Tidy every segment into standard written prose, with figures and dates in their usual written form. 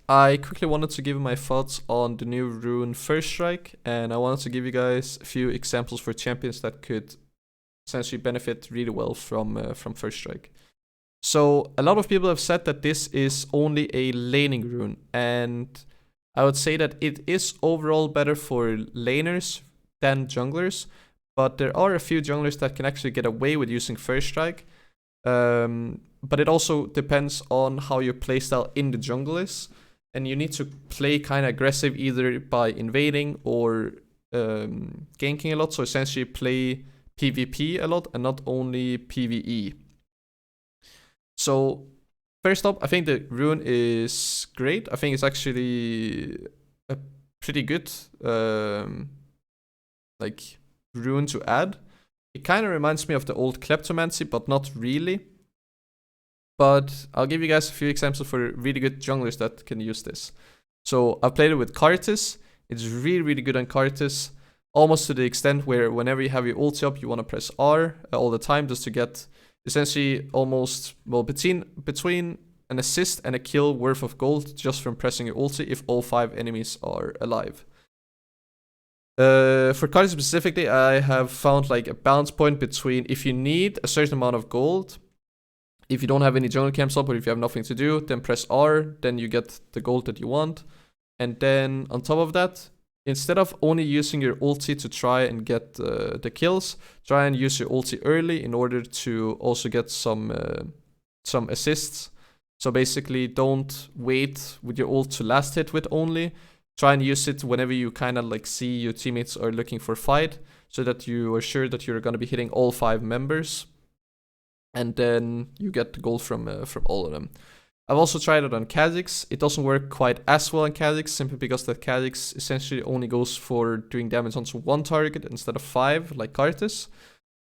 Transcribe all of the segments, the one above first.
I quickly wanted to give my thoughts on the new rune First Strike, and I wanted to give you guys a few examples for champions that could essentially benefit really well from First Strike. So a lot of people have said that this is only a laning rune, and I would say that it is overall better for laners than junglers, but there are a few junglers that can actually get away with using First Strike. But it also depends on how your playstyle in the jungle is, and you need to play kind of aggressive either by invading or ganking a lot, so essentially play PvP a lot and not only PvE. So first up, I think the rune is great. I think it's actually a pretty good like rune to add. It kind of reminds me of the old Kleptomancy, but not really. But I'll give you guys a few examples for really good junglers that can use this. So I've played it with Arctis. It's really, really good on Arctis. Almost to the extent where whenever you have your ulti up, you want to press R all the time just to get essentially almost, well, between an assist and a kill worth of gold just from pressing your ulti if all 5 enemies are alive. For Arctis specifically, I have found like a balance point between if you need a certain amount of gold, if you don't have any jungle camps up or if you have nothing to do, then press R, then you get the gold that you want. And then on top of that, instead of only using your ulti to try and get the kills, try and use your ulti early in order to also get some assists. So basically, don't wait with your ult to last hit with only. Try and use it whenever you kind of like see your teammates are looking for fight, so that you are sure that you're going to be hitting all 5 members. And then you get the gold from all of them. I've also tried it on Kha'Zix. It doesn't work quite as well on Kha'Zix, simply because that Kha'Zix essentially only goes for doing damage onto 1 target instead of 5, like Arctis.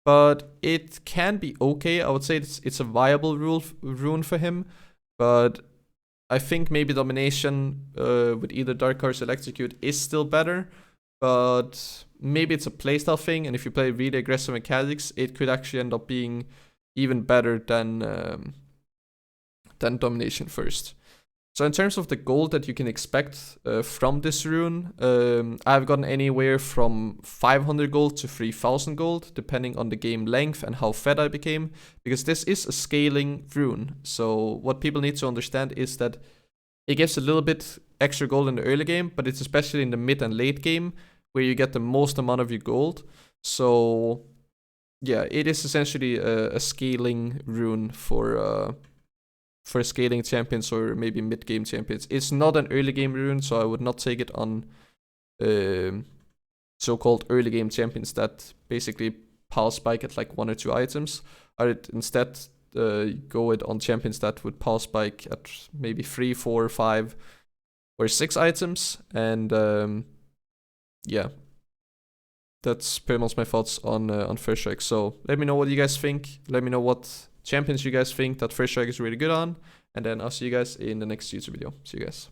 But it can be okay. I would say it's a viable rune for him. But I think maybe Domination with either Dark Horse or Electrocute is still better. But maybe it's a playstyle thing, and if you play really aggressive on Kha'Zix, it could actually end up being even better than Domination First. So in terms of the gold that you can expect from this rune, I've gotten anywhere from 500 gold to 3000 gold, depending on the game length and how fed I became, because this is a scaling rune. So what people need to understand is that it gives a little bit extra gold in the early game, but it's especially in the mid and late game where you get the most amount of your gold. So yeah, it is essentially a scaling rune for scaling champions or maybe mid-game champions. It's not an early game rune, so I would not take it on so-called early game champions that basically power spike at like 1 or 2 items. I would instead go it on champions that would power spike at maybe 3, 4, 5, or 6 items. And yeah, that's pretty much my thoughts on First Strike. So let me know what you guys think. Let me know what champions you guys think that First Strike is really good on. And then I'll see you guys in the next YouTube video. See you guys.